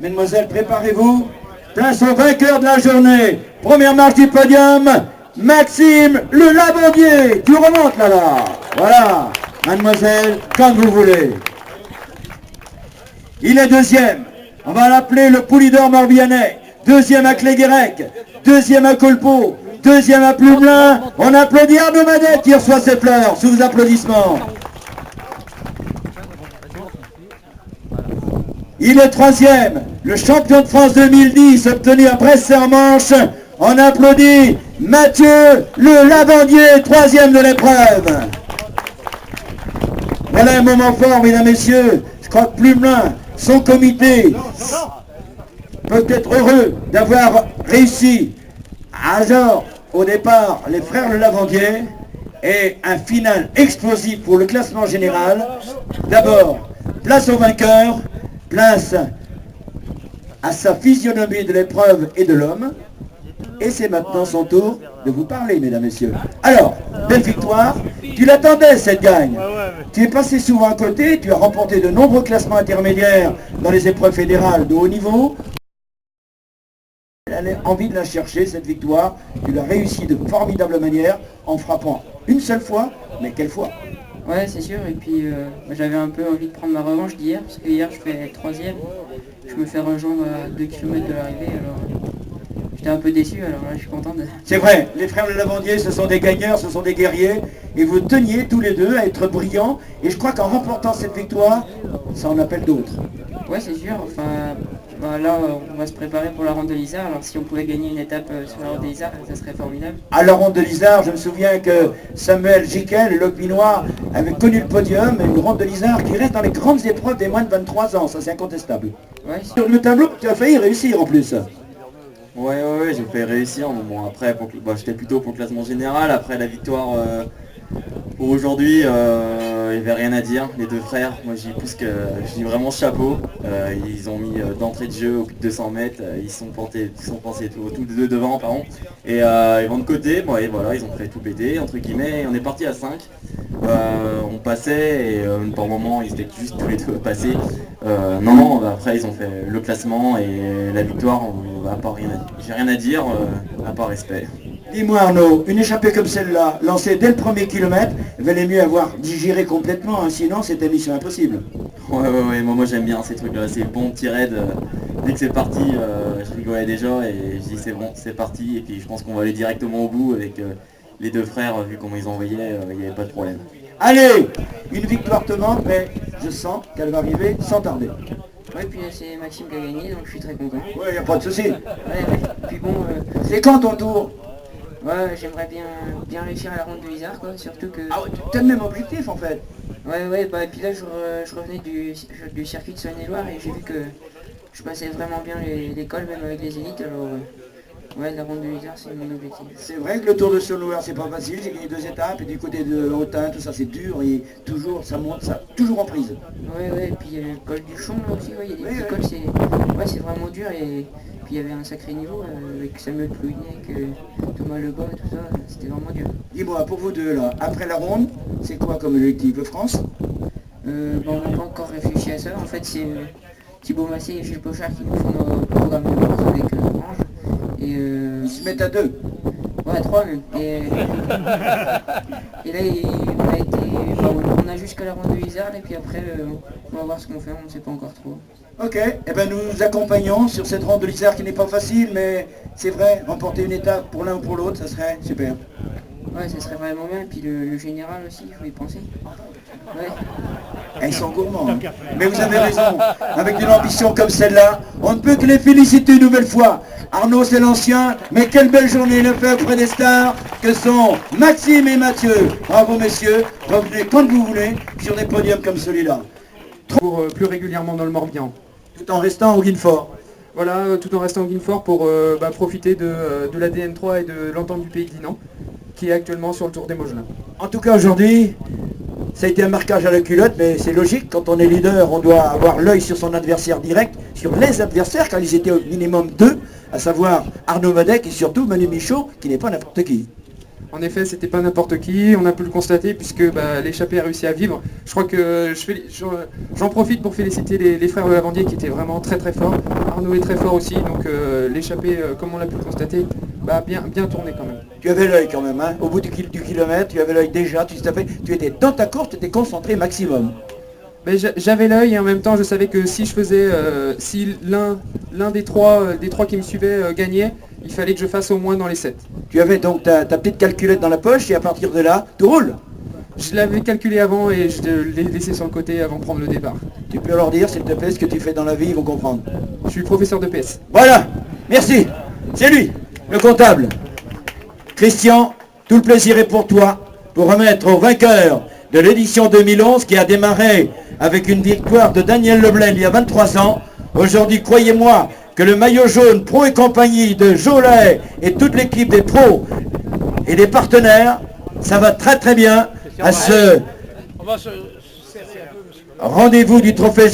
Mesdemoiselles, préparez-vous. Place au vainqueur de la journée. Première marche du podium, Maxime le Lavandier. Tu remontes là. Voilà. Mademoiselle, quand vous voulez. Il est deuxième. On va l'appeler le Poulidor Morbihanais. Deuxième à Cléguérec. Deuxième à Colpeau. Deuxième à Plumelin. On applaudit Arnaud Madec qui reçoit ses fleurs sous vos applaudissements. Il est troisième, le champion de France 2010 obtenu à Brest-Saint-Manche. On applaudit Mathieu le Lavandier, troisième de l'épreuve. Voilà un moment fort, mesdames, messieurs. Je crois que Plumelin, son comité, peut être heureux d'avoir réussi à genre au départ les frères le Lavandier et un final explosif pour le classement général. D'abord, place au vainqueur. Place à sa physionomie de l'épreuve et de l'homme. Et c'est maintenant son tour de vous parler, mesdames, messieurs. Alors, belle victoire. Tu l'attendais, cette gagne. Tu es passé souvent à côté, tu as remporté de nombreux classements intermédiaires dans les épreuves fédérales de haut niveau. Elle a envie de la chercher, cette victoire. Tu l'as réussi de formidable manière en frappant une seule fois, mais quelle fois? Ouais, c'est sûr, et puis j'avais un peu envie de prendre ma revanche d'hier, parce que hier je fais troisième, je me fais rejoindre à 2 km de l'arrivée, alors j'étais un peu déçu, alors là je suis content de... C'est vrai, les frères Le Lavandier, ce sont des gagneurs, ce sont des guerriers, et vous teniez tous les deux à être brillants, et je crois qu'en remportant cette victoire, ça en appelle d'autres. Ouais, c'est sûr, enfin, là on va se préparer pour la ronde de l'Isère, alors si on pouvait gagner une étape sur la ronde de l'Isère, ça serait formidable. À la ronde de l'Isère, je me souviens que Samuel Jiquel, le Lopinois, avait connu le podium, et une ronde de l'Isère qui reste dans les grandes épreuves des moins de 23 ans, ça c'est incontestable. Ouais, Sur le tableau, tu as failli réussir en plus. Ouais, j'ai fait réussir, mais bon après, j'étais plutôt pour le classement général, après la victoire pour aujourd'hui, il n'y avait rien à dire, les deux frères, moi je dis vraiment chapeau, ils ont mis d'entrée de jeu au plus de 200 mètres, ils sont pensés tous les deux devant, pardon, et ils vont de côté, bon, et voilà, ils ont fait tout péter, entre guillemets, et on est parti à 5, on passait, et par moment ils étaient juste tous les deux passés, non, après ils ont fait le classement et la victoire, j'ai rien à dire, à part respect. Dis-moi Arnaud, une échappée comme celle-là, lancée dès le premier kilomètre, valait mieux avoir digéré complètement, hein, sinon c'était mission impossible. Ouais, moi j'aime bien ces trucs-là, c'est bon petit raid, dès que c'est parti, je rigolais déjà et je dis c'est bon, c'est parti, et puis je pense qu'on va aller directement au bout avec les deux frères, vu comment ils envoyaient, il n'y avait pas de problème. Allez, une victoire te manque, mais je sens qu'elle va arriver sans tarder. Ouais, puis là c'est Maxime qui a gagné, donc je suis très content. Ouais, y a pas de souci. Ouais, puis bon... C'est quand ton tour? Ouais, j'aimerais bien réussir à la ronde de l'Isère, quoi, surtout que... Ah ouais, tu as le même objectif en fait. Ouais, et puis là je revenais du circuit de Saône-et-Loire et j'ai vu que je passais vraiment bien l'école, même avec les élites, alors ouais, la ronde de l'Isère c'est mon objectif. C'est vrai que le Tour de Saône-et-Loire c'est pas facile, j'ai gagné 2 étapes, et du côté de Autun, tout ça c'est dur, et toujours ça monte, ça toujours en prise. Ouais, et puis il y a le col du Chon là aussi, ouais, il y a des petits cols, c'est vraiment dur, et puis il y avait un sacré niveau avec Samuel Plouinec, Thomas Lebas, tout ça, c'était vraiment dur. Dis-moi, pour vous deux là, après la ronde, c'est quoi comme objectif? Le France? On n'a pas encore réfléchi à ça, en fait c'est Thibaut Massé et Gilles Pochard qui nous font nos programmes de course avec Orange. Et Ils se mettent à 2. ouais, à 3 même. Et là on a jusqu'à la ronde de l'Isère et puis après on va voir ce qu'on fait, on ne sait pas encore trop. Ok, et ben nous nous accompagnons sur cette ronde de l'Isère qui n'est pas facile, mais c'est vrai, remporter une étape pour l'un ou pour l'autre, ça serait super. Ouais, ça serait vraiment bien, et puis le général aussi, il faut y penser. Ouais. Ils sont gourmands, hein. Mais vous avez raison, avec une ambition comme celle-là, on ne peut que les féliciter une nouvelle fois. Arnaud c'est l'ancien, mais quelle belle journée le fait auprès des stars que sont Maxime et Mathieu. Bravo messieurs, revenez quand vous voulez sur des podiums comme celui-là. Pour plus régulièrement dans le Morbihan. Tout en restant au Guinefort. Voilà, tout en restant au Guinefort pour profiter de la DN3 et de l'entente du Pays de Dinan, qui est actuellement sur le Tour des Mogelins. En tout cas aujourd'hui, ça a été un marquage à la culotte, mais c'est logique, quand on est leader, on doit avoir l'œil sur son adversaire direct, sur les adversaires, car ils étaient au minimum 2, à savoir Arnaud Madec et surtout Manu Michaud, qui n'est pas n'importe qui. En effet, c'était pas n'importe qui, on a pu le constater puisque l'échappée a réussi à vivre. Je crois que j'en profite pour féliciter les frères de Lavandier qui étaient vraiment très très forts. Arnaud est très fort aussi, donc l'échappée, comme on l'a pu le constater, bien tourné quand même. Tu avais l'œil quand même, hein. Au bout du kilomètre, tu avais l'œil déjà, tu étais dans ta course, tu étais concentré maximum. Mais j'avais l'œil et en même temps je savais que si je faisais, si l'un des trois qui me suivaient gagnait, il fallait que je fasse au moins dans les 7. Tu avais donc ta petite calculette dans la poche et à partir de là, tout roule. Je l'avais calculé avant et je l'ai laissé sur le côté avant de prendre le départ. Tu peux leur dire s'il te plaît ce que tu fais dans la vie, ils vont comprendre. Je suis professeur de PS. Voilà, merci. C'est lui, le comptable. Christian, tout le plaisir est pour toi, pour remettre au vainqueur de l'édition 2011 qui a démarré avec une victoire de Daniel Leblaine il y a 23 ans. Aujourd'hui, croyez-moi que le maillot jaune Pro et compagnie de Jolet et toute l'équipe des pros et des partenaires, ça va très très bien à ce rendez-vous du trophée